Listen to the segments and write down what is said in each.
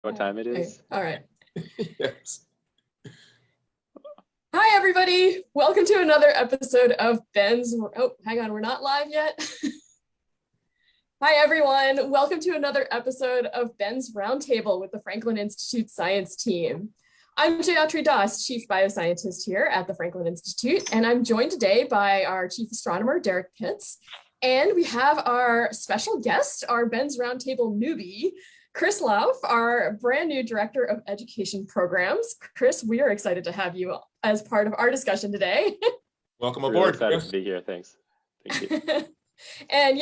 what time it is? All right. Yes. Hi, everybody. Welcome to another episode of Ben's. Oh, hang on. We're not live yet. Hi, everyone. Welcome to another episode of Ben's Roundtable with the Franklin Institute Science Team. I'm Jayatri Das, Chief Bioscientist here at the Franklin Institute, and I'm joined today by our Chief Astronomer, Derek Pitts. And we have our special guest, our Ben's Roundtable newbie, Chris Lauf, our brand new Director of Education Programs. Chris, we are excited to have you as part of our discussion today. Welcome Really aboard. excited Chris. to be here. Thanks. Thank you. And,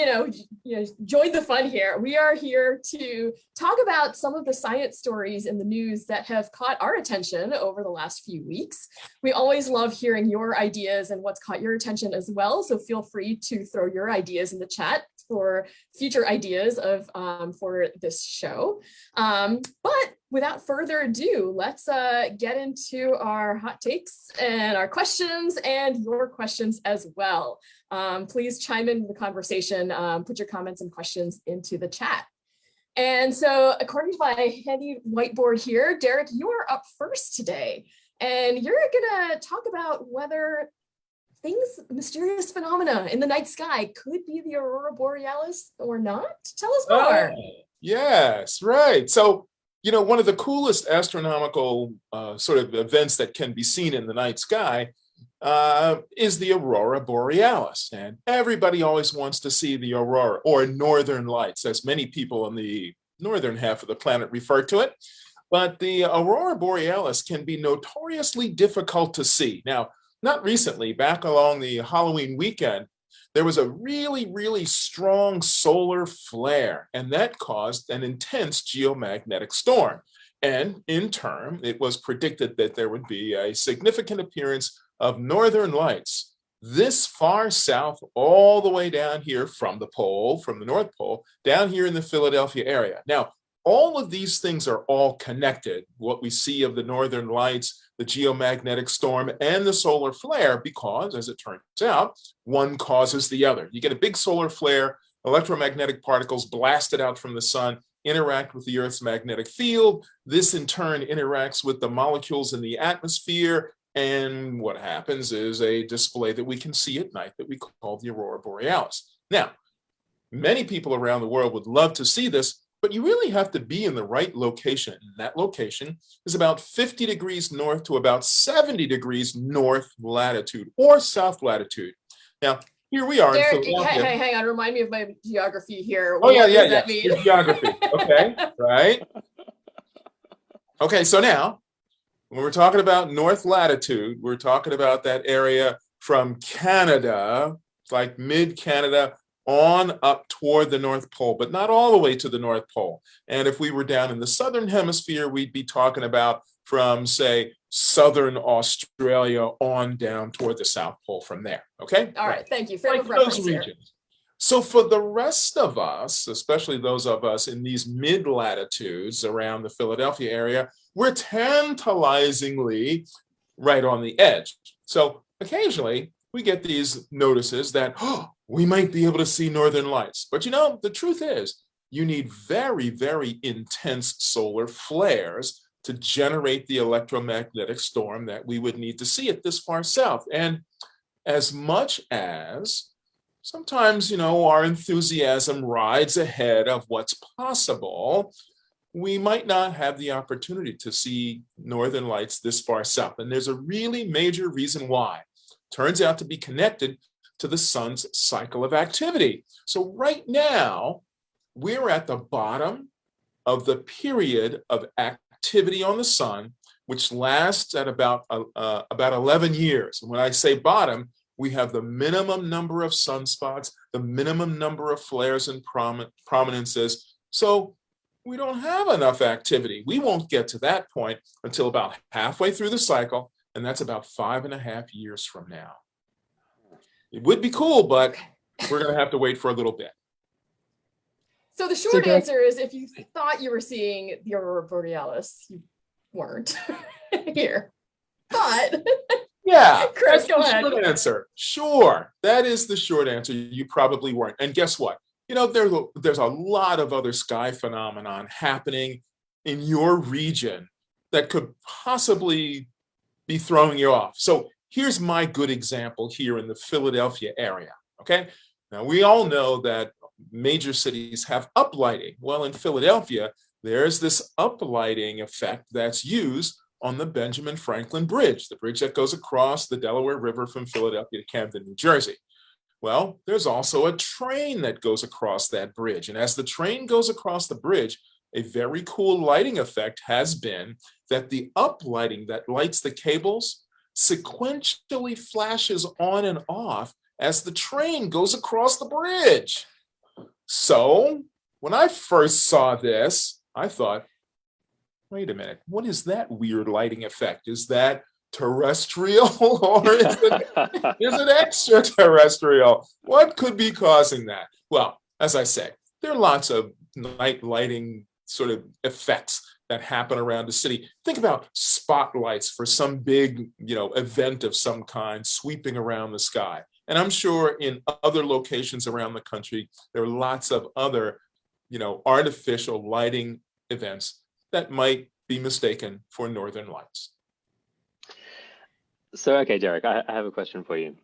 join the fun here. We are here to talk about some of the science stories in the news that have caught our attention over the last few weeks. We always love hearing your ideas and what's caught your attention as well. So feel free to throw your ideas in the chat for future ideas for this show. But without further ado, let's get into our hot takes and our questions and your questions as well. Please chime in the conversation, put your comments and questions into the chat. And so according to my handy whiteboard here, Derek, you are up first today, and you're gonna talk about whether mysterious phenomena in the night sky could be the Aurora Borealis or not. Tell us more. Yes, right. So, one of the coolest astronomical sort of events that can be seen in the night sky is the Aurora Borealis. And everybody always wants to see the aurora, or northern lights, as many people in the northern half of the planet refer to it. But the Aurora Borealis can be notoriously difficult to see. Now, not recently, back along the Halloween weekend, there was a really, really strong solar flare, and that caused an intense geomagnetic storm. And in turn, it was predicted that there would be a significant appearance of northern lights this far south, all the way down here from the North Pole, down here in the Philadelphia area. Now, all of these things are all connected, what we see of the northern lights, the geomagnetic storm, and the solar flare, because, as it turns out, one causes the other. You get a big solar flare, electromagnetic particles blasted out from the sun, interact with the Earth's magnetic field. This, in turn, interacts with the molecules in the atmosphere, and what happens is a display that we can see at night that we call the Aurora Borealis. Now, many people around the world would love to see this, but you really have to be in the right location. And that location is about 50 degrees north to about 70 degrees north latitude or south latitude. Now, here we are Derek, in Philadelphia. hang on, remind me of my geography here. Oh, What does yeah. that mean? Geography. Okay, right. Okay, so now, when we're talking about north latitude, we're talking about that area from Canada, like mid-Canada, on up toward the North Pole, but not all the way to the North Pole. And if we were down in the Southern Hemisphere, we'd be talking about from, say, Southern Australia on down toward the South Pole from there, okay? All right, thank you. Frame Like of reference those here. regions. So for the rest of us, especially those of us in these mid-latitudes around the Philadelphia area, we're tantalizingly right on the edge. So occasionally we get these notices that, we might be able to see northern lights. But the truth is, you need very, very intense solar flares to generate the electromagnetic storm that we would need to see it this far south. And as much as sometimes, our enthusiasm rides ahead of what's possible, we might not have the opportunity to see northern lights this far south. And there's a really major reason why. Turns out to be connected to the sun's cycle of activity. So right now, we're at the bottom of the period of activity on the sun, which lasts at about 11 years. And when I say bottom, we have the minimum number of sunspots, the minimum number of flares and prominences. So we don't have enough activity. We won't get to that point until about halfway through the cycle, and that's about 5.5 years from now. It would be cool, but we're going to have to wait for a little bit. So the short answer is, if you thought you were seeing the Aurora Borealis, you weren't here. But yeah, Chris, go ahead. Short answer. Sure, that is the short answer. You probably weren't. And guess what? There's a lot of other sky phenomenon happening in your region that could possibly be throwing you off? So here's my good example here in the Philadelphia area, okay? Now, we all know that major cities have uplighting. Well, in Philadelphia, there's this uplighting effect that's used on the Benjamin Franklin Bridge, the bridge that goes across the Delaware River from Philadelphia to Camden, New Jersey. Well, there's also a train that goes across that bridge. And as the train goes across the bridge, a very cool lighting effect has been that the uplighting that lights the cables sequentially flashes on and off as the train goes across the bridge. So when I first saw this, I thought, wait a minute, what is that weird lighting effect? Is that terrestrial or is it extraterrestrial? What could be causing that? Well, as I say, there are lots of night lighting sort of effects that happen around the city. Think about spotlights for some big, event of some kind sweeping around the sky. And I'm sure in other locations around the country, there are lots of other, artificial lighting events that might be mistaken for northern lights. So, okay, Derek, I have a question for you.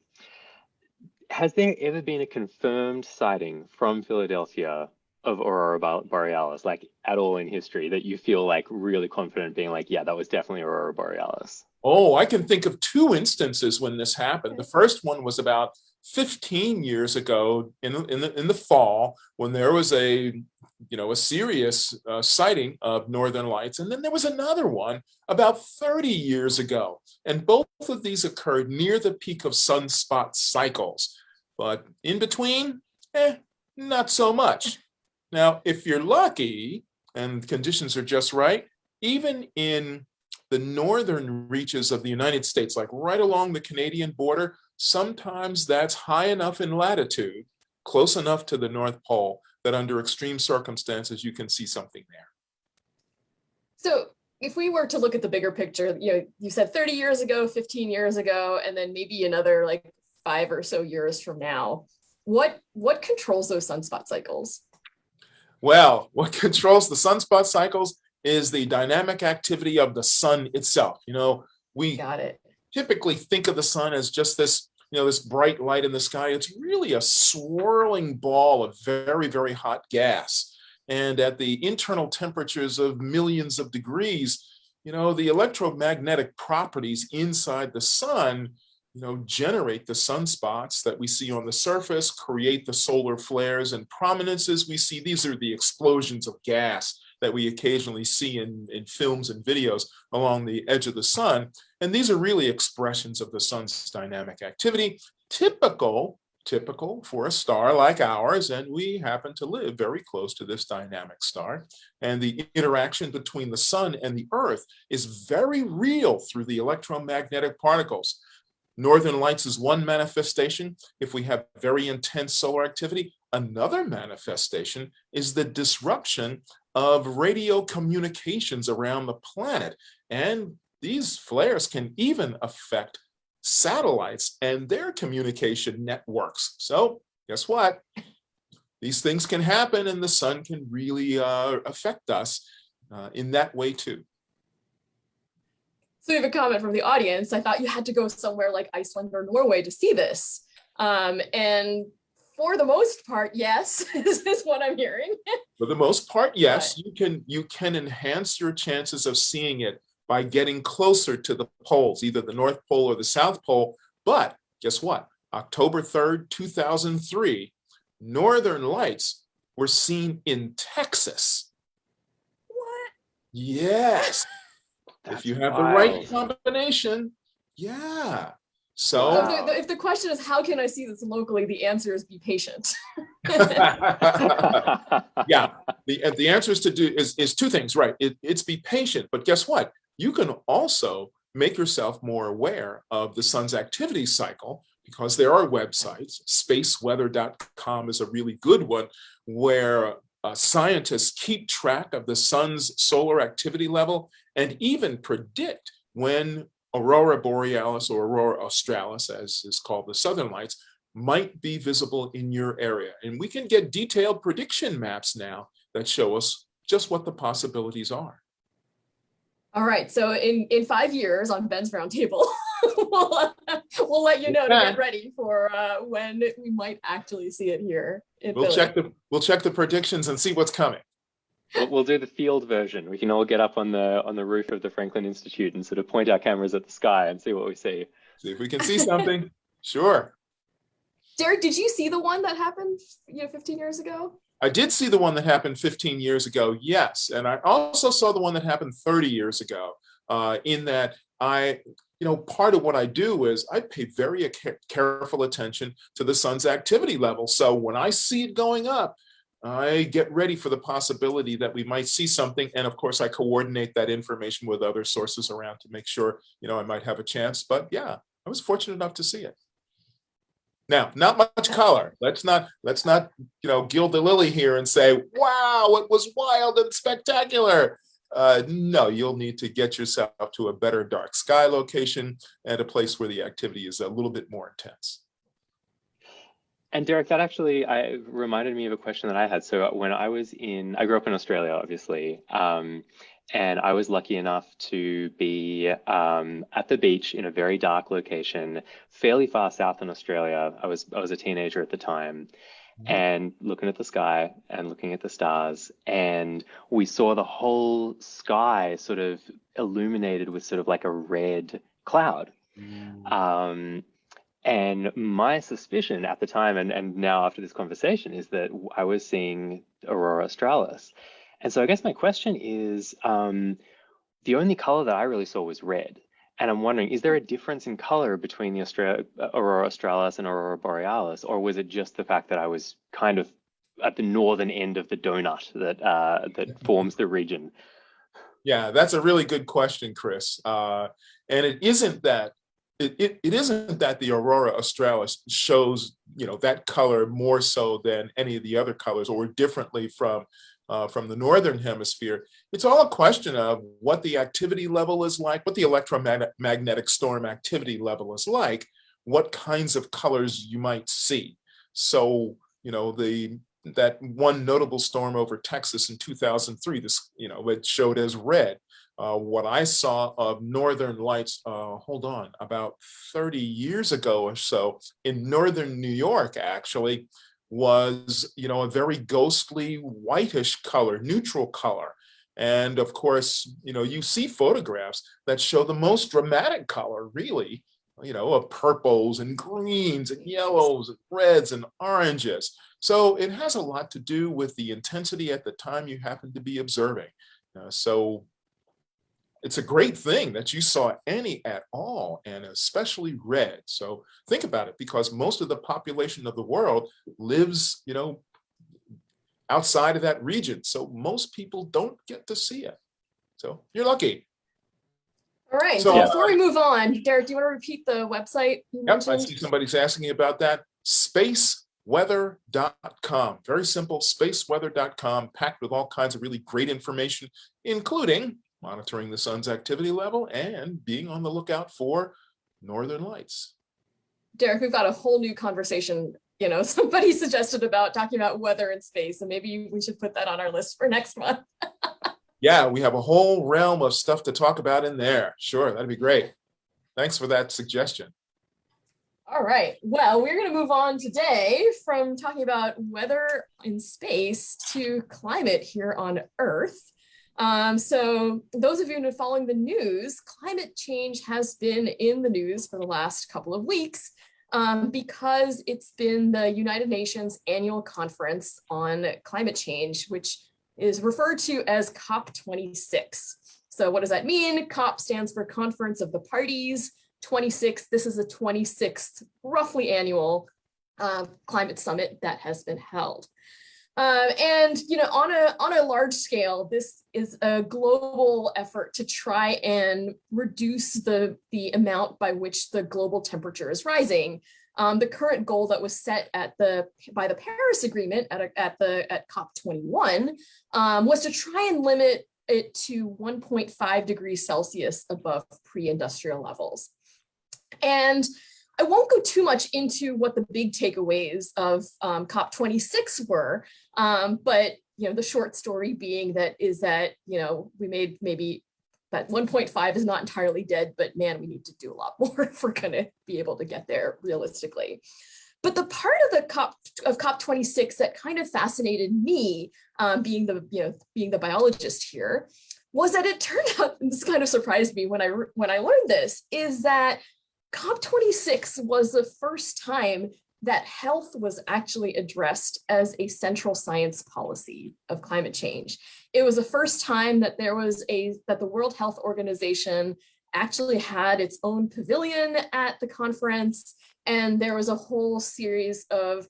Has there ever been a confirmed sighting from Philadelphia of Aurora Borealis, like at all in history, that you feel like really confident being like, yeah, that was definitely Aurora Borealis? Oh, I can think of two instances when this happened. The first one was about 15 years ago in the fall, when there was a serious sighting of northern lights. And then there was another one about 30 years ago. And both of these occurred near the peak of sunspot cycles. But in between, not so much. Now, if you're lucky and conditions are just right, even in the northern reaches of the United States, like right along the Canadian border, sometimes that's high enough in latitude, close enough to the North Pole, that under extreme circumstances, you can see something there. So if we were to look at the bigger picture, you said 30 years ago, 15 years ago, and then maybe another like 5 or so years from now, what controls those sunspot cycles? Well, what controls the sunspot cycles is the dynamic activity of the sun itself. We Got it. typically think of the sun as just this, this bright light in the sky. It's really a swirling ball of very, very hot gas. And at the internal temperatures of millions of degrees, the electromagnetic properties inside the sun, generate the sunspots that we see on the surface, create the solar flares and prominences we see. These are the explosions of gas that we occasionally see in films and videos along the edge of the sun. And these are really expressions of the sun's dynamic activity, typical for a star like ours, and we happen to live very close to this dynamic star. And the interaction between the sun and the Earth is very real through the electromagnetic particles. Northern lights is one manifestation. If we have very intense solar activity, another manifestation is the disruption of radio communications around the planet. And these flares can even affect satellites and their communication networks. So guess what? These things can happen, and the sun can really affect us in that way too. So we have a comment from the audience. I thought you had to go somewhere like Iceland or Norway to see this. And for the most part, yes, this is what I'm hearing. For the most part, yes, you can enhance your chances of seeing it by getting closer to the poles, either the North Pole or the South Pole. But guess what? October 3rd, 2003, northern lights were seen in Texas. What? Yes. If you have the right combination, yeah. So if the question is, how can I see this locally? The answer is be patient. yeah, the answer is is two things, right? It's be patient, but guess what? You can also make yourself more aware of the sun's activity cycle, because there are websites. Spaceweather.com is a really good one, where scientists keep track of the sun's solar activity level and even predict when Aurora Borealis, or Aurora Australis, as is called, the southern lights, might be visible in your area. And we can get detailed prediction maps now that show us just what the possibilities are. All right, so in 5 years on Ben's Roundtable, we'll let you know to Yeah. get ready for when we might actually see it here in We'll Philly. check the predictions and see what's coming. We'll do the field version. We can all get up on the roof of the Franklin Institute and sort of point our cameras at the sky and see what we see. See if we can see something. Sure. Derek, did you see the one that happened 15 years ago? I did see the one that happened 15 years ago, yes. And I also saw the one that happened 30 years ago, in that part of what I do is I pay very careful attention to the sun's activity level. So when I see it going up, I get ready for the possibility that we might see something. And of course, I coordinate that information with other sources around to make sure, I might have a chance. But yeah, I was fortunate enough to see it. Now, not much color. Let's not, gild the lily here and say, wow, it was wild and spectacular. No, you'll need to get yourself to a better dark sky location and a place where the activity is a little bit more intense. And Derek, that actually reminded me of a question that I had. So when I grew up in Australia, obviously, and I was lucky enough to be at the beach in a very dark location, fairly far south in Australia. I was a teenager at the time, and looking at the sky and looking at the stars, and we saw the whole sky sort of illuminated with sort of like a red cloud. And my suspicion at the time, and now after this conversation, is that I was seeing Aurora Australis. And so I guess my question is, the only color that I really saw was red. And I'm wondering, is there a difference in color between the Aurora Australis and Aurora Borealis, or was it just the fact that I was kind of at the northern end of the donut that forms the region? Yeah, that's a really good question, Chris. And it isn't that it isn't that the Aurora Australis shows that color more so than any of the other colors, or differently from the northern hemisphere. It's all a question of what the activity level is like, what the electromagnetic storm activity level is like, what kinds of colors you might see. So that one notable storm over Texas in 2003, it showed as red. What I saw of northern lights, about 30 years ago or so in northern New York, actually, was, a very ghostly whitish color, neutral color. And of course, you see photographs that show the most dramatic color, really, of purples and greens and yellows and reds and oranges. So it has a lot to do with the intensity at the time you happen to be observing. So it's a great thing that you saw any at all, and especially red. So think about it, because most of the population of the world lives, outside of that region. So most people don't get to see it. So you're lucky. All right, So before we move on, Derek, do you want to repeat the website you Yep, I mentioned? see somebody's asking about that. Spaceweather.com. Very simple, spaceweather.com, packed with all kinds of really great information, including monitoring the sun's activity level and being on the lookout for northern lights. Derek, we've got a whole new conversation. Somebody suggested about talking about weather in space, and maybe we should put that on our list for next month. Yeah, we have a whole realm of stuff to talk about in there. Sure, that'd be great. Thanks for that suggestion. All right. Well, we're going to move on today from talking about weather in space to climate here on Earth. So those of you who have been following the news, climate change has been in the news for the last couple of weeks because it's been the United Nations annual conference on climate change, which is referred to as COP26. So what does that mean? COP stands for Conference of the Parties. 26, this is the 26th roughly annual climate summit that has been held. And on a large scale, this is a global effort to try and reduce the amount by which the global temperature is rising. The current goal that was set by the Paris Agreement at COP21 was to try and limit it to 1.5 degrees Celsius above pre-industrial levels. And I won't go too much into what the big takeaways of COP26 were, but the short story being that we made maybe that 1.5 is not entirely dead, but man, we need to do a lot more if we're going to be able to get there realistically. But the part of the COP26 that kind of fascinated me, being the biologist here, was that it turned out, and this kind of surprised me when I learned this, is that COP26 was the first time that health was actually addressed as a central science policy of climate change. It was the first time that that the World Health Organization actually had its own pavilion at the conference, and there was a whole series of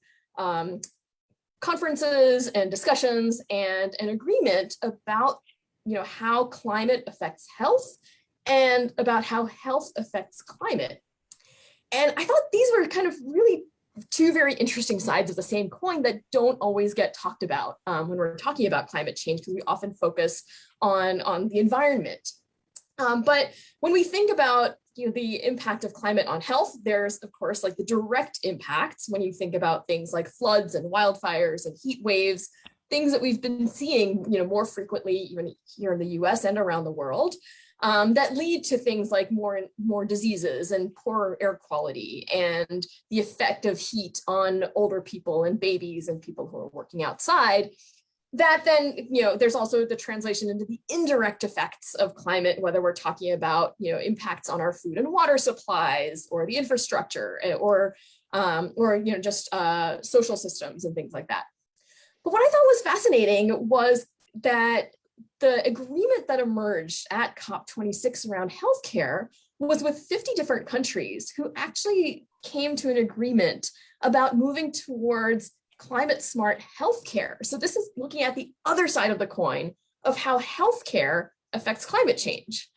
conferences and discussions and an agreement about how climate affects health and about how health affects climate. And I thought these were kind of really two very interesting sides of the same coin that don't always get talked about when we're talking about climate change, because we often focus on the environment. But when we think about the impact of climate on health, there's of course like the direct impacts when you think about things like floods and wildfires and heat waves, things that we've been seeing more frequently even here in the US and around the world. That lead to things like more diseases and poorer air quality and the effect of heat on older people and babies and people who are working outside. That then, there's also the translation into the indirect effects of climate, whether we're talking about, impacts on our food and water supplies or the infrastructure or just social systems and things like that. But what I thought was fascinating was that the agreement that emerged at COP26 around healthcare was with 50 different countries who actually came to an agreement about moving towards climate smart healthcare. So this is looking at the other side of the coin of how healthcare affects climate change.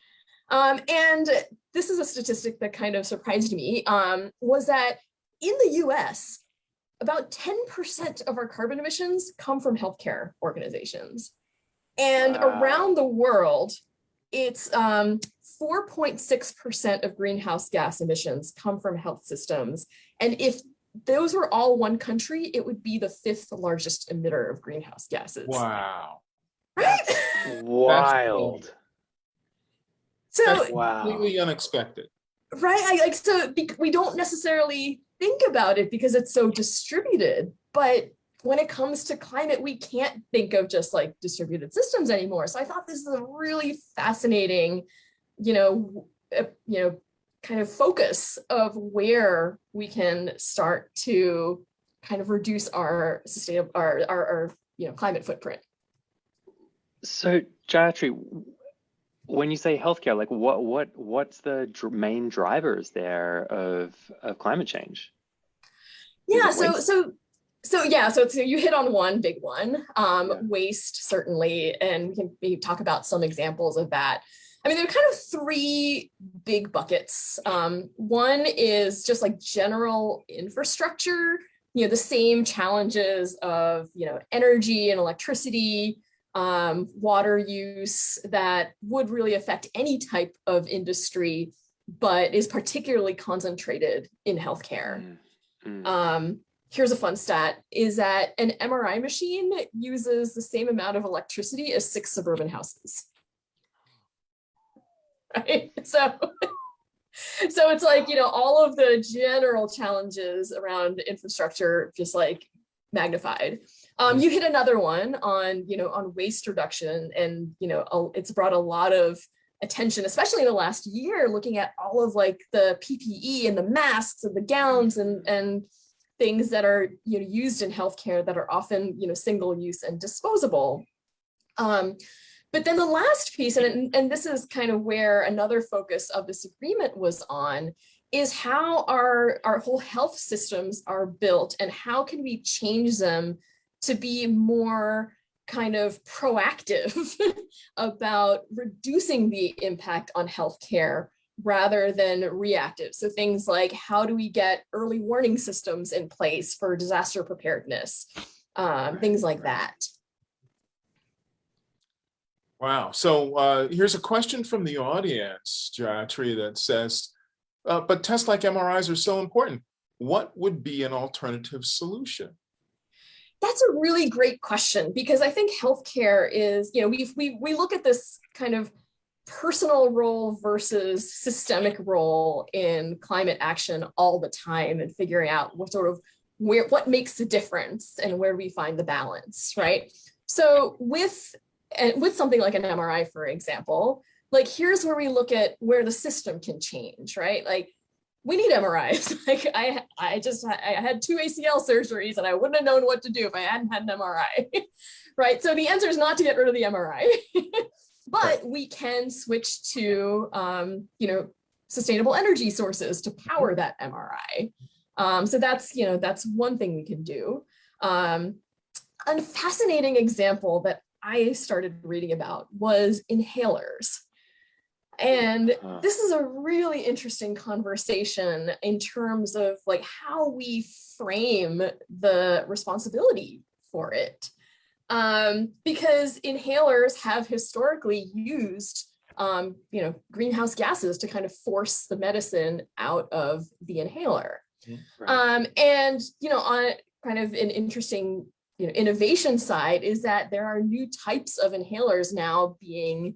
And this is a statistic that kind of surprised me, was that in the US, about 10% of our carbon emissions come from healthcare organizations. And around the world, it's 4.6% of greenhouse gas emissions come from health systems. And if those were all one country, it would be the 5th largest emitter of greenhouse gases. Wow. Right? Wild. That's So completely unexpected. Right, we don't necessarily think about it because it's so distributed, but when it comes to climate, we can't think of just like distributed systems anymore. So I thought this is a really fascinating, kind of focus of where we can start to kind of reduce our climate footprint. So Jayatri, when you say healthcare, like what's the main drivers there of climate change? Yeah, so you hit on one big one, waste certainly, and we can maybe talk about some examples of that. I mean, there are kind of 3 big buckets. One is just like general infrastructure, the same challenges of, energy and electricity, water use that would really affect any type of industry, but is particularly concentrated in healthcare. Here's a fun stat, is that an MRI machine uses the same amount of electricity as 6 suburban houses. Right? So it's like, all of the general challenges around infrastructure just like magnified. You hit another one on waste reduction, and it's brought a lot of attention, especially in the last year, looking at all of like the PPE and the masks and the gowns and things that are used in healthcare that are often single use and disposable. But then the last piece, and this is kind of where another focus of this agreement was on, is how our whole health systems are built and how can we change them to be more kind of proactive about reducing the impact on healthcare rather than reactive. So things like, how do we get early warning systems in place for disaster preparedness, things like that. Wow. So here's a question from the audience, Jayatri, that says, but tests like MRIs are so important. What would be an alternative solution? That's a really great question, because I think healthcare is, we look at this kind of personal role versus systemic role in climate action all the time, and figuring out what makes the difference and where we find the balance, right? So with something like an MRI, for example, like here's where we look at where the system can change, right? Like we need MRIs. Like I had 2 ACL surgeries and I wouldn't have known what to do if I hadn't had an MRI, right? So the answer is not to get rid of the MRI, but we can switch to, sustainable energy sources to power that MRI. So that's one thing we can do. A fascinating example that I started reading about was inhalers. And this is a really interesting conversation in terms of like how we frame the responsibility for it. Because inhalers have historically used, greenhouse gases to kind of force the medicine out of the inhaler. Right. And, on kind of an interesting, innovation side is that there are new types of inhalers now being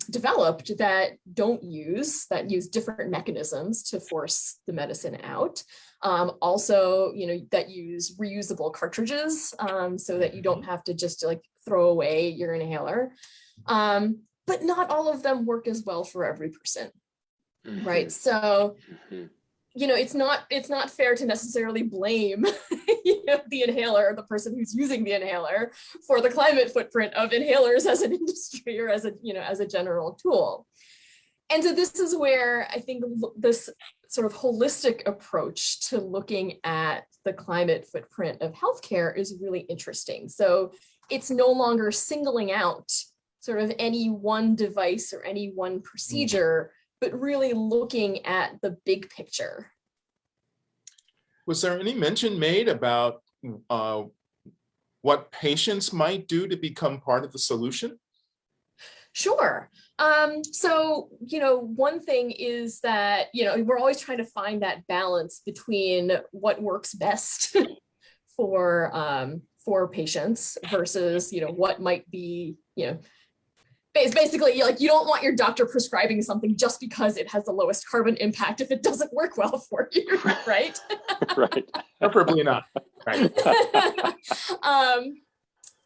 developed that use different mechanisms to force the medicine out. Also, that use reusable cartridges so that you don't have to just like throw away your inhaler. But not all of them work as well for every person, right? So, it's not fair to necessarily blame the inhaler, the person who's using the inhaler, for the climate footprint of inhalers as an industry or as a general tool. And so this is where I think this sort of holistic approach to looking at the climate footprint of healthcare is really interesting. So it's no longer singling out sort of any one device or any one procedure, but really looking at the big picture. Was there any mention made about what patients might do to become part of the solution? Sure. So, one thing is that, we're always trying to find that balance between what works best for patients versus, what might be, basically, like, you don't want your doctor prescribing something just because it has the lowest carbon impact if it doesn't work well for you, right? Right. Preferably not. Right.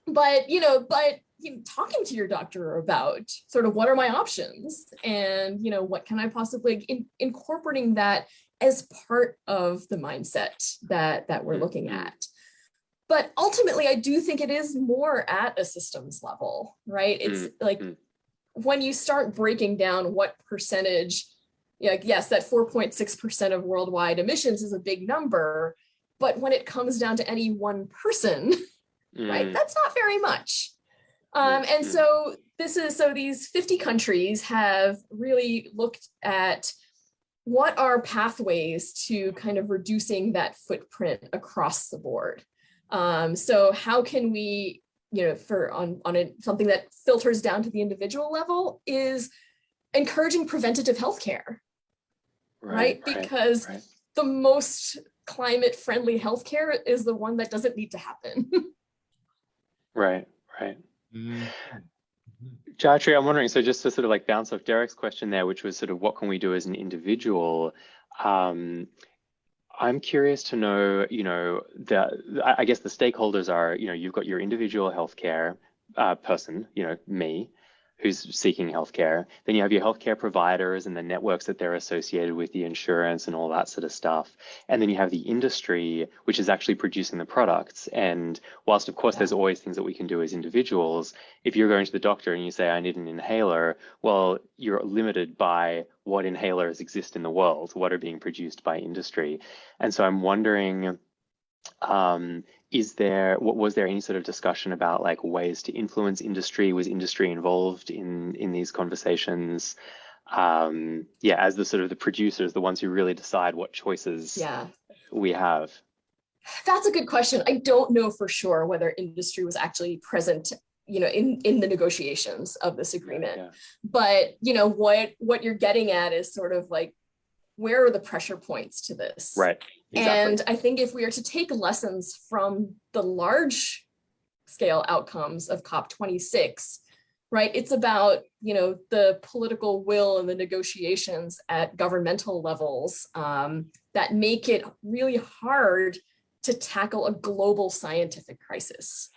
But talking to your doctor about sort of what are my options and, what can I possibly, incorporating that as part of the mindset that we're looking at. But ultimately, I do think it is more at a systems level, right? It's like when you start breaking down what percentage, yes, that 4.6% of worldwide emissions is a big number, but when it comes down to any one person, right, that's not very much. And so these 50 countries have really looked at what are pathways to kind of reducing that footprint across the board. So how can we, something that filters down to the individual level is encouraging preventative healthcare, right? Because the most climate friendly healthcare is the one that doesn't need to happen. Right. Jayatri, I'm wondering, so just to sort of like bounce off Derek's question there, which was sort of what can we do as an individual? I'm curious to know, I guess the stakeholders are, you've got your individual healthcare person, me, who's seeking healthcare. Then you have your healthcare providers and the networks that they're associated with, the insurance and all that sort of stuff. And then you have the industry, which is actually producing the products. And whilst, of course, there's always things that we can do as individuals, if you're going to the doctor and you say, I need an inhaler, well, you're limited by what inhalers exist in the world, what are being produced by industry. And so I'm wondering, was there any sort of discussion about like ways to influence industry? Was industry involved in these conversations? As the sort of the producers, the ones who really decide what choices we have. That's a good question. I don't know for sure whether industry was actually present, in the negotiations of this agreement. But what you're getting at is sort of like, where are the pressure points to this? Right. Exactly. And I think if we are to take lessons from the large scale outcomes of COP26, right? It's about, the political will and the negotiations at governmental levels that make it really hard to tackle a global scientific crisis.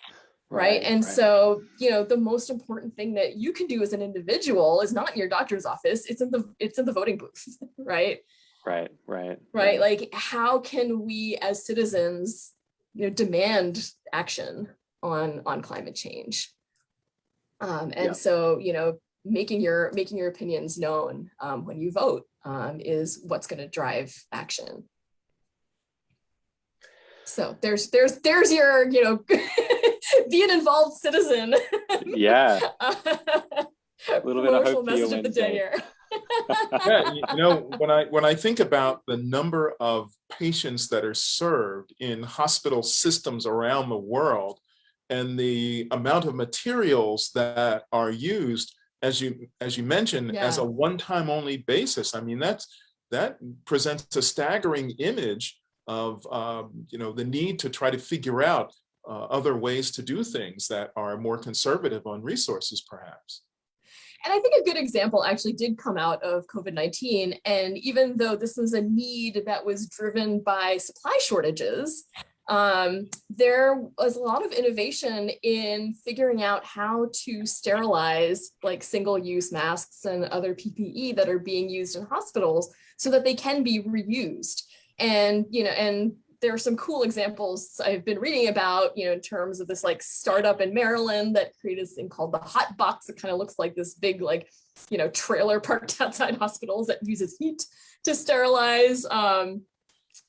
Right. And so, the most important thing that you can do as an individual is not in your doctor's office. It's in the voting booth. Right. Right. Like, how can we as citizens, demand action on climate change? So, making your opinions known when you vote is what's going to drive action. So there's your, be an involved citizen. Yeah. A little bit of hope message of the day here. Yeah, when I think about the number of patients that are served in hospital systems around the world and the amount of materials that are used, as you mentioned, as a one-time only basis, I mean, that presents a staggering image of the need to try to figure out other ways to do things that are more conservative on resources, perhaps. And I think a good example actually did come out of COVID-19. And even though this was a need that was driven by supply shortages, there was a lot of innovation in figuring out how to sterilize like single-use masks and other PPE that are being used in hospitals so that they can be reused. And, and there are some cool examples I've been reading about, in terms of this like startup in Maryland that created this thing called the Hot Box. It kind of looks like this big, like, trailer parked outside hospitals that uses heat to sterilize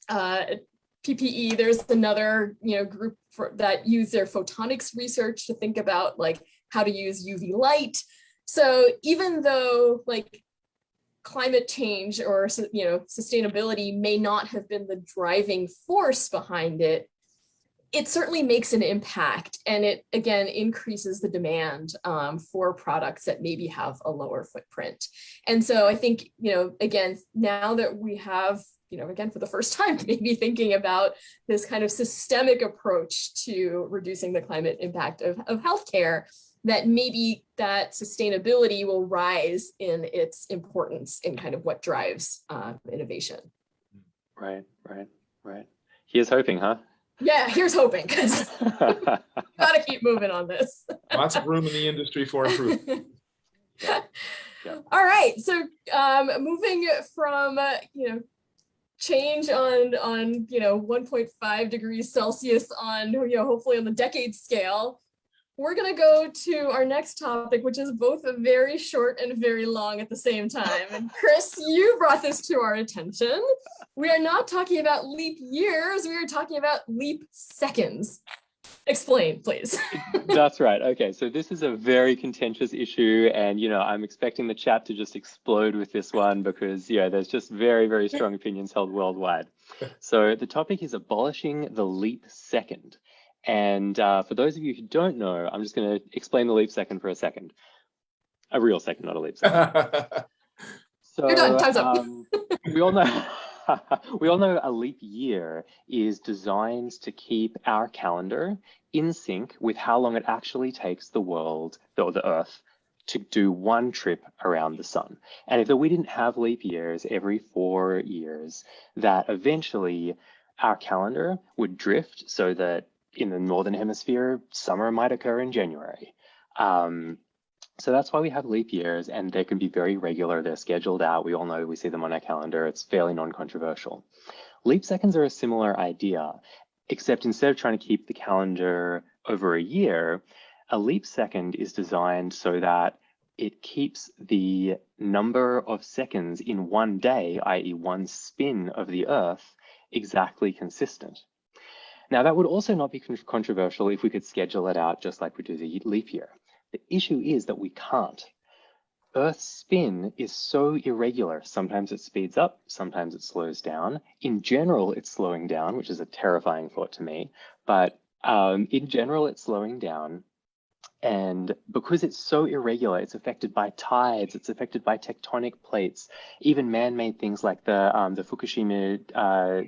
PPE. There's another, group that use their photonics research to think about like how to use UV light. So even though like climate change or, sustainability may not have been the driving force behind it, it certainly makes an impact. And it, again, increases the demand for products that maybe have a lower footprint. And so I think, again, now that we have, again, for the first time, maybe thinking about this kind of systemic approach to reducing the climate impact of healthcare, that maybe that sustainability will rise in its importance in kind of what drives innovation. Right. Here's hoping, huh? Yeah, here's hoping, because gotta keep moving on this. Lots of room in the industry for improvement. Yeah. All right, so moving from change on 1.5 degrees Celsius on hopefully on the decade scale, we're going to go to our next topic, which is both very short and very long at the same time. And Chris, you brought this to our attention. We are not talking about leap years. We are talking about leap seconds. Explain, please. That's right. Okay, so this is a very contentious issue, and I'm expecting the chat to just explode with this one because there's just very, very strong opinions held worldwide. So the topic is abolishing the leap second. And for those of you who don't know, I'm just going to explain the leap second for a second. A real second, not a leap second. So you're done. Time's up. we all know a leap year is designed to keep our calendar in sync with how long it actually takes the world or the Earth to do one trip around the sun. And if we didn't have leap years every 4 years, that eventually our calendar would drift so that in the Northern Hemisphere, summer might occur in January. So that's why we have leap years, and they can be very regular. They're scheduled out. We all know, we see them on our calendar. It's fairly non-controversial. Leap seconds are a similar idea, except instead of trying to keep the calendar over a year, a leap second is designed so that it keeps the number of seconds in one day, i.e. one spin of the Earth, exactly consistent. Now, that would also not be controversial if we could schedule it out just like we do the leap year. The issue is that we can't. Earth's spin is so irregular. Sometimes it speeds up, sometimes it slows down. In general, it's slowing down, which is a terrifying thought to me. But in general, it's slowing down. And because it's so irregular, it's affected by tides, it's affected by tectonic plates, even man-made things like the Fukushima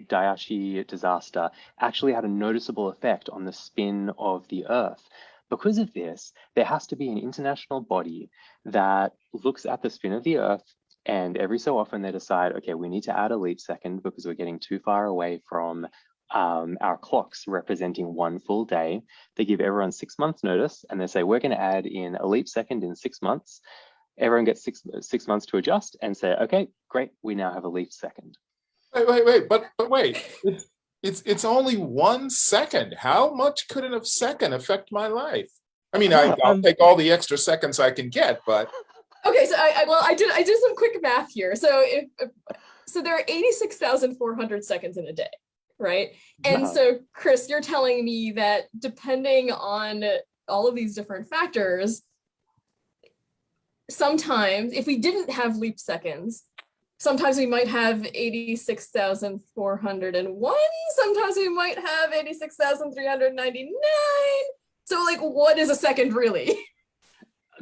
Daiichi disaster actually had a noticeable effect on the spin of the Earth. Because of this, there has to be an international body that looks at the spin of the Earth, and every so often they decide, okay, we need to add a leap second because we're getting too far away from our clocks representing one full day. They give everyone 6 months notice, and they say, we're going to add in a leap second in 6 months. Everyone gets six months to adjust and say, okay, great, we now have a leap second. Wait, but wait, it's only 1 second. How much could a second affect my life? I mean, I'll take all the extra seconds I can get, but. Okay, so I did some quick math here. So so there are 86,400 seconds in a day, right? And so Chris, you're telling me that depending on all of these different factors, sometimes if we didn't have leap seconds, sometimes we might have 86,401. Sometimes we might have 86,399. So like, what is a second really?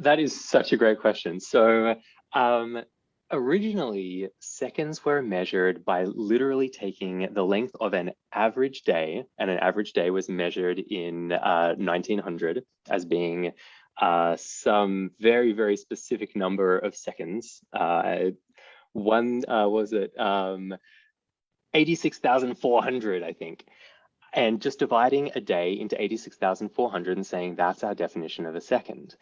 That is such a great question. So originally, seconds were measured by literally taking the length of an average day, and an average day was measured in 1900 as being some very, very specific number of seconds. One was it 86,400, I think. And just dividing a day into 86,400 and saying that's our definition of a second.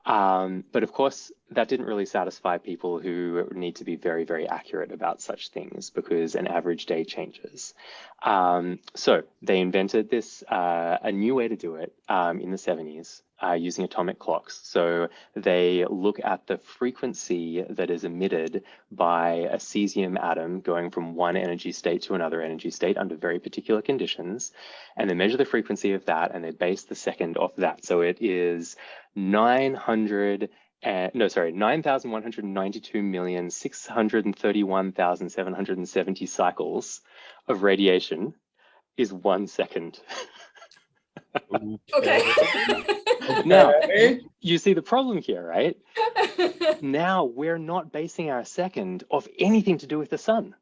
But of course, that didn't really satisfy people who need to be very, very accurate about such things because an average day changes. So they invented this, a new way to do it in the 70s using atomic clocks. So they look at the frequency that is emitted by a cesium atom going from one energy state to another energy state under very particular conditions. And they measure the frequency of that and they base the second off that. So it is 992,631,770 cycles of radiation is 1 second. Okay. Now, you see the problem here, right? Now we're not basing our second off anything to do with the sun.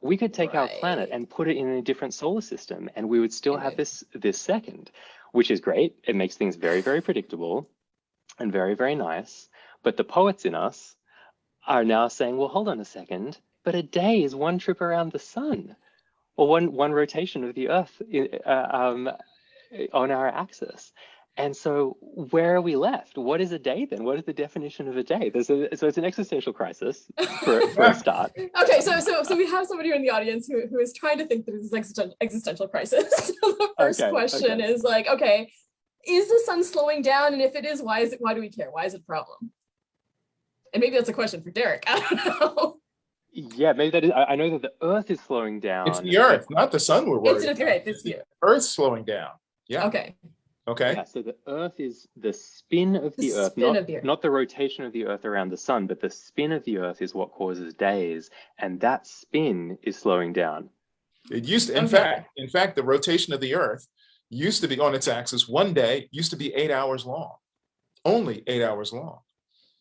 We could take our planet and put it in a different solar system and we would still have this second, which is great. It makes things very, very predictable and very, very nice. But the poets in us are now saying, well, hold on a second, but a day is one trip around the sun or one rotation of the Earth on our axis. And so where are we left? What is a day then? What is the definition of a day? So it's an existential crisis for a start. Okay, so we have somebody in the audience who is trying to think that it's an existential crisis. So the first question is like, okay, is the sun slowing down? And if it is, why do we care? Why is it a problem? And maybe that's a question for Derek. I don't know. Yeah, maybe that is. I know that the Earth is slowing down. It's the Earth, not the sun we're worried about. It's the Earth's slowing down. Yeah. Okay. Yeah, so the Earth is the spin of the Earth, not the rotation of the Earth around the sun, but the spin of the Earth is what causes days, and that spin is slowing down. It used to, in fact, the rotation of the Earth used to be on its axis. One day used to be 8 hours long, only 8 hours long.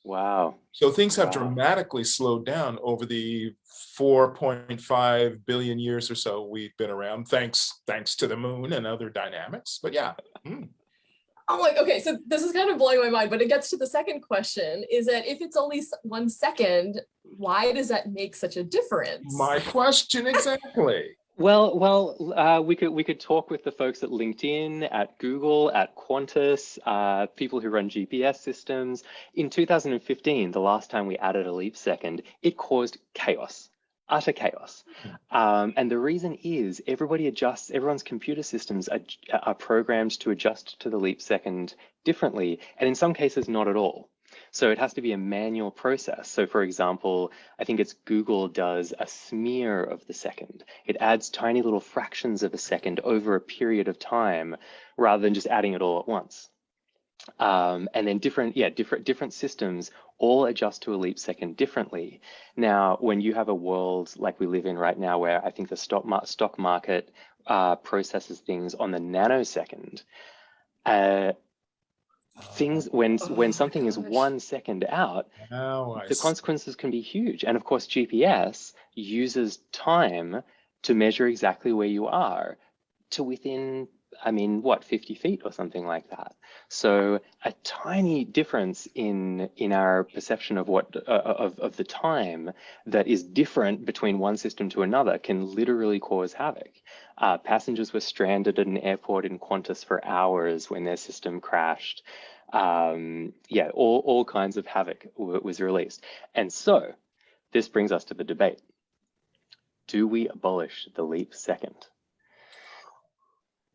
Wow. So things have dramatically slowed down over the 4.5 billion years or so we've been around, thanks to the moon and other dynamics. But yeah. I'm like, okay, so this is kind of blowing my mind, but it gets to the second question is that if it's only 1 second, why does that make such a difference? My question exactly. Well, we could talk with the folks at LinkedIn, at Google, at Qantas, people who run GPS systems. In 2015, the last time we added a leap second, it caused chaos, utter chaos. And the reason is everyone's computer systems are programmed to adjust to the leap second differently, and in some cases, not at all. So it has to be a manual process. So for example, I think it's Google does a smear of the second. It adds tiny little fractions of a second over a period of time rather than just adding it all at once. And then different systems all adjust to a leap second differently. Now, when you have a world like we live in right now, where I think the stock market processes things on the nanosecond, when something is 1 second out, the consequences can be huge. And of course, GPS uses time to measure exactly where you are to within I mean, what, 50 feet or something like that. So a tiny difference in our perception of what of the time that is different between one system to another can literally cause havoc. Passengers were stranded at an airport in Qantas for hours when their system crashed. Yeah, all kinds of havoc was released. And so this brings us to the debate. Do we abolish the leap second?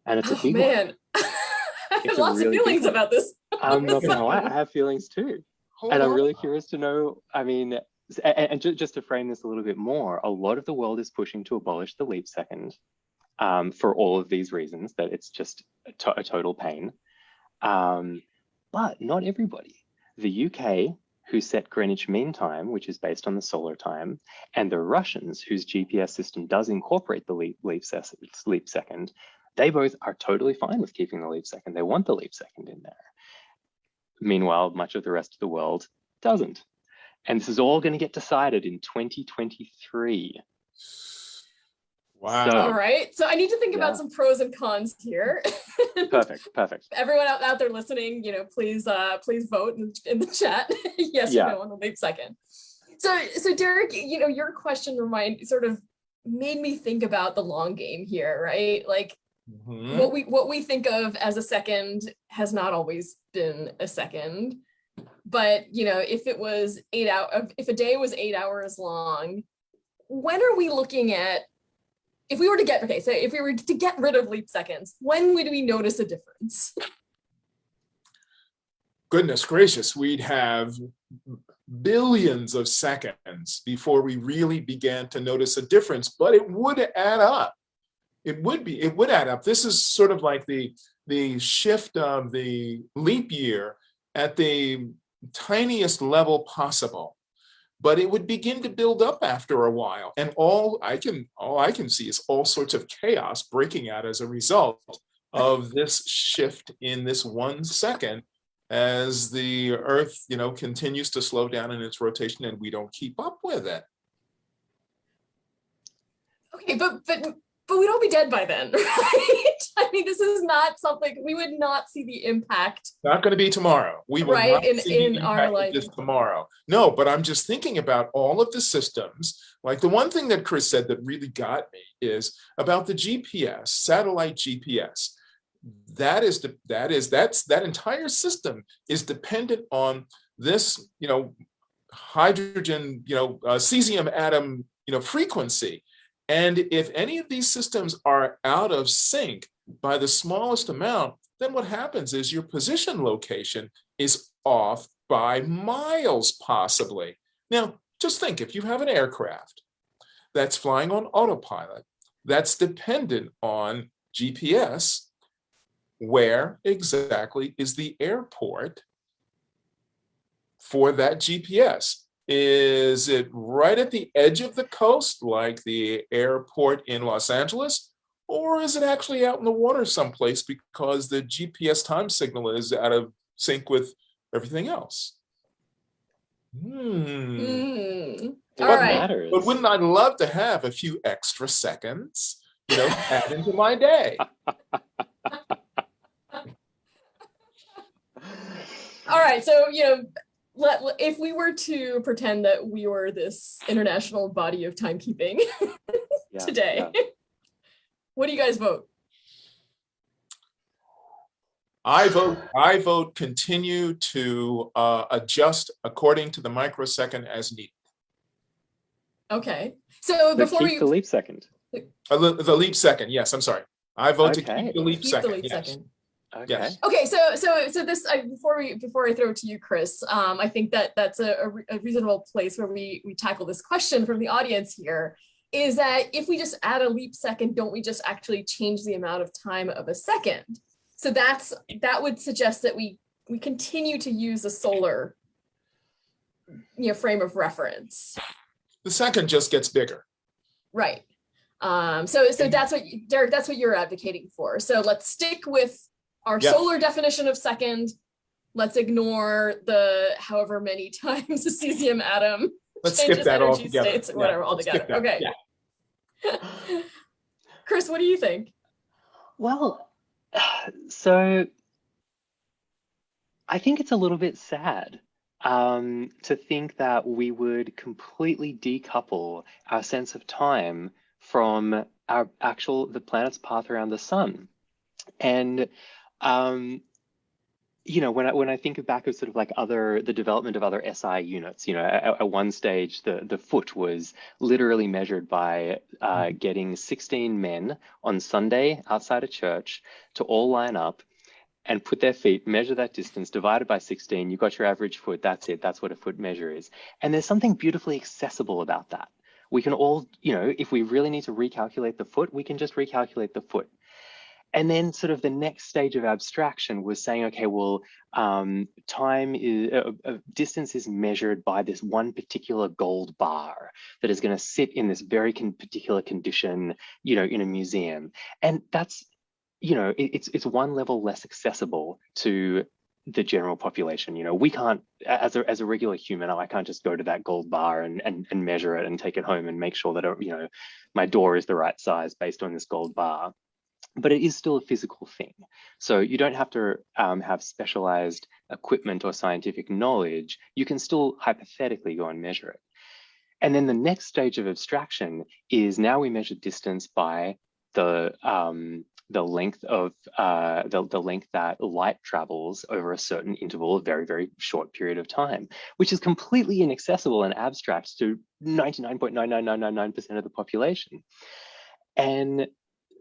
And it's a big man. I have lots of feelings about this. I'm not gonna lie, I have feelings too. And I'm really curious to know, I mean, and just to frame this a little bit more, a lot of the world is pushing to abolish the leap second for all of these reasons, that it's just a total pain. But not everybody. The UK, who set Greenwich Mean Time, which is based on the solar time, and the Russians, whose GPS system does incorporate the leap second, they both are totally fine with keeping the leap second. They want the leap second in there. Meanwhile, much of the rest of the world doesn't. And this is all going to get decided in 2023. Wow. So, all right. So I need to think about some pros and cons here. Perfect. Everyone out there listening, please vote in the chat. Yes or no on the leap second. So Derek, your question sort of made me think about the long game here, right? Like, what we think of as a second has not always been a second. But if it was 8 hours, if a day was 8 hours long, when are we looking at, if we were to get rid of leap seconds, when would we notice a difference? Goodness gracious, we'd have billions of seconds before we really began to notice a difference, but it would add up. It would add up. This is sort of like the shift of the leap year at the tiniest level possible, but it would begin to build up after a while. And all I can see is all sorts of chaos breaking out as a result of this shift in this 1 second as the Earth, continues to slow down in its rotation and we don't keep up with it. Okay, but we'd all be dead by then, right? I mean, this is not something, we would not see the impact. Not going to be tomorrow. We will not see the impact of this tomorrow. No, but I'm just thinking about all of the systems. Like the one thing that Chris said that really got me is about the GPS, satellite GPS. That entire system is dependent on this, hydrogen, cesium atom, frequency. And if any of these systems are out of sync by the smallest amount, then what happens is your position location is off by miles, possibly. Now, just think, if you have an aircraft that's flying on autopilot, that's dependent on GPS, where exactly is the airport for that GPS? Is it right at the edge of the coast, like the airport in Los Angeles? Or is it actually out in the water someplace because the GPS time signal is out of sync with everything else? All right. But wouldn't I love to have a few extra seconds, add into my day? All right, so if we were to pretend that we were this international body of timekeeping today, what do you guys vote? I vote continue to adjust according to the microsecond as needed. Okay, so before keep the leap second. The leap second, yes. I'm sorry. I vote to keep the leap second. Second. Okay. Yes. Okay, so this before I throw it to you, Chris, I think that's a reasonable place where we tackle this question from the audience here. Is that if we just add a leap second, don't we just actually change the amount of time of a second? So that would suggest that we continue to use a solar frame of reference. The second just gets bigger. Right. So that's what Derek, that's what you're advocating for. So let's stick with our solar definition of second. Let's ignore the however many times the cesium atom changes energy states or whatever altogether. Okay. Yeah. Chris, what do you think? Well, So I think it's a little bit sad to think that we would completely decouple our sense of time from the planet's path around the sun. And um, when I think back of sort of like the development of other SI units, at one stage the foot was literally measured by getting 16 men on Sunday outside a church to all line up and put their feet, measure that distance, divided by 16, you got your average foot, that's it, that's what a foot measure is. And there's something beautifully accessible about that. We can all, if we really need to recalculate the foot, we can just recalculate the foot. And then sort of the next stage of abstraction was saying, okay, well, distance is measured by this one particular gold bar that is going to sit in this very particular condition, in a museum. And that's, it's one level less accessible to the general population. We can't, as a regular human, I can't just go to that gold bar and measure it and take it home and make sure that, my door is the right size based on this gold bar. But it is still a physical thing. So you don't have to have specialized equipment or scientific knowledge. You can still hypothetically go and measure it. And then the next stage of abstraction is now we measure distance by the length of the length that light travels over a certain interval, a very, very short period of time, which is completely inaccessible and abstract to 99.99999% of the population. And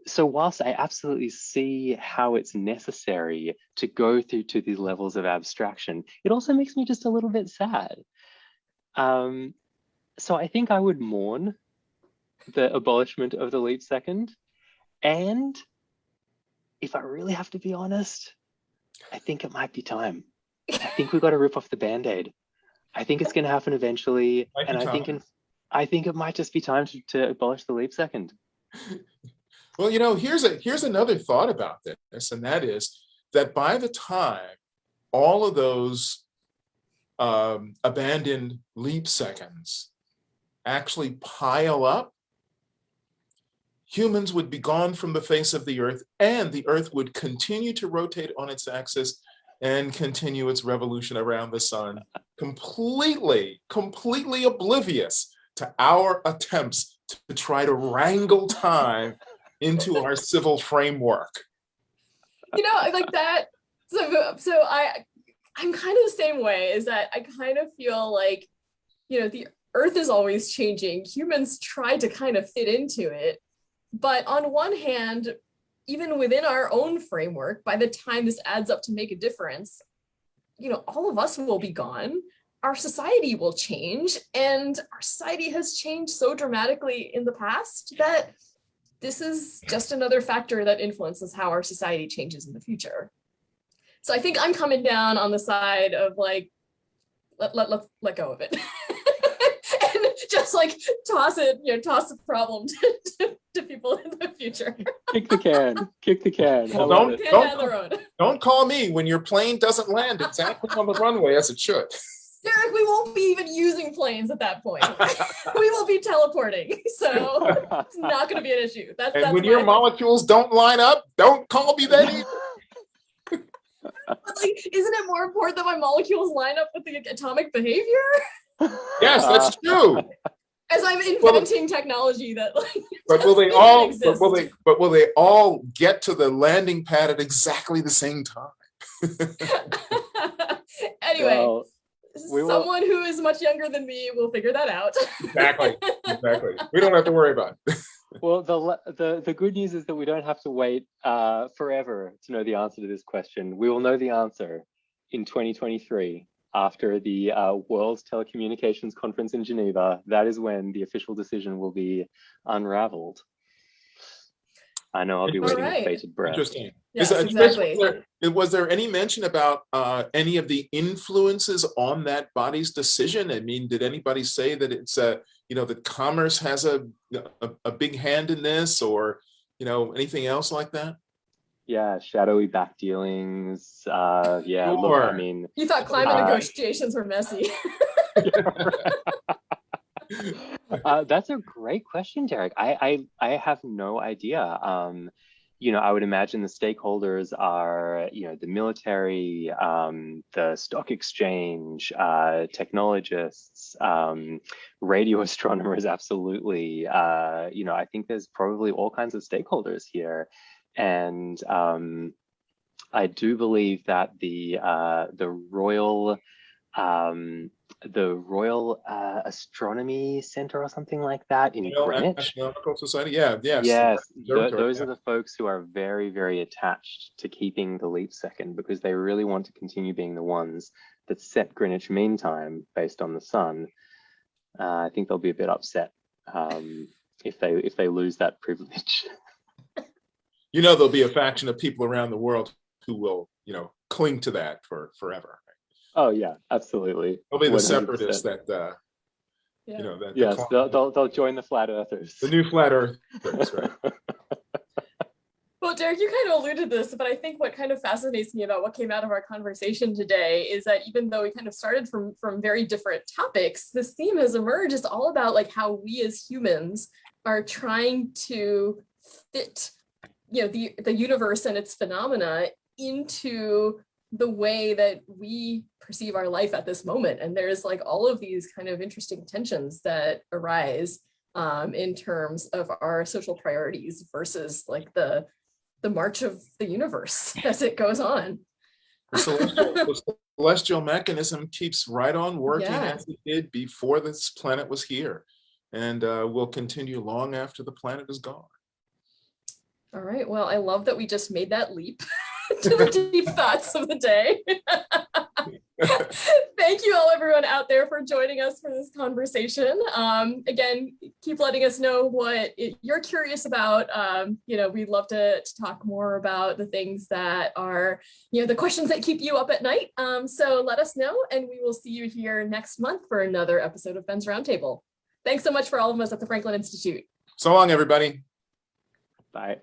so whilst I absolutely see how it's necessary to go through to these levels of abstraction, it also makes me just a little bit sad. So I think I would mourn the abolishment of the leap second. And if I really have to be honest, I think it might be time. I think we've got to rip off the Band-Aid. I think it's going to happen eventually. And I think it might just be time to abolish the leap second. Well, here's another thought about this, and that is that by the time all of those abandoned leap seconds actually pile up, humans would be gone from the face of the Earth, and the Earth would continue to rotate on its axis and continue its revolution around the sun, completely oblivious to our attempts to try to wrangle time into our civil framework. Like that. So I'm kind of the same way, is that I kind of feel like, the Earth is always changing. Humans try to kind of fit into it. But on one hand, even within our own framework, by the time this adds up to make a difference, all of us will be gone. Our society will change. And our society has changed so dramatically in the past that this is just another factor that influences how our society changes in the future. So I think I'm coming down on the side of like, let's let go of it. And just like toss the problem to people in the future. Kick the can. Well, don't call me when your plane doesn't land exactly on the runway as it should. Derek, we won't be even using planes at that point. We will be teleporting. So it's not going to be an issue. That's when your molecules don't line up, don't call me that either. But isn't it more important that my molecules line up with the atomic behavior? Yes, that's true. As I'm inventing technology that but will they all get to the landing pad at exactly the same time? Anyway. Well, someone who is much younger than me will figure that out. Exactly. We don't have to worry about it. Well, the good news is that we don't have to wait forever to know the answer to this question. We will know the answer in 2023 after the World Telecommunications Conference in Geneva. That is when the official decision will be unraveled. I know I'll be waiting with bated breath. Interesting. Yes, exactly. Was there any mention about any of the influences on that body's decision? I mean, did anybody say that it's that commerce has a big hand in this, or anything else like that? Yeah, shadowy back dealings. Yeah, sure. Look, I mean, you thought climate negotiations were messy. That's a great question, Derek. I have no idea. I would imagine the stakeholders are, the military, the stock exchange, technologists, radio astronomers, absolutely. I think there's probably all kinds of stakeholders here. And I do believe that the Royal Astronomy Center or something like that in Greenwich. Astronomical Society, yes. Yes, those are the folks who are very, very attached to keeping the leap second, because they really want to continue being the ones that set Greenwich Mean Time based on the sun. I think they'll be a bit upset if they lose that privilege. There'll be a faction of people around the world who will, cling to that for forever. Oh yeah, absolutely. They'll be the 100%. separatists that, yes, they'll join the flat earthers. The new flat earthers, right? Well, Derek, you kind of alluded to this, but I think what kind of fascinates me about what came out of our conversation today is that even though we kind of started from very different topics, this theme has emerged. It's all about like how we as humans are trying to fit, the universe and its phenomena into the way that we perceive our life at this moment. And there's like all of these kind of interesting tensions that arise in terms of our social priorities versus like the march of the universe as it goes on. The celestial mechanism keeps right on working as it did before this planet was here, and will continue long after the planet is gone. All right, well, I love that we just made that leap to the deep thoughts of the day. Thank you all, everyone out there, for joining us for this conversation. Again, keep letting us know what you're curious about. We'd love to talk more about the things that are, the questions that keep you up at night. So let us know, and we will see you here next month for another episode of Ben's Roundtable. Thanks so much for all of us at the Franklin Institute. So long, everybody. Bye.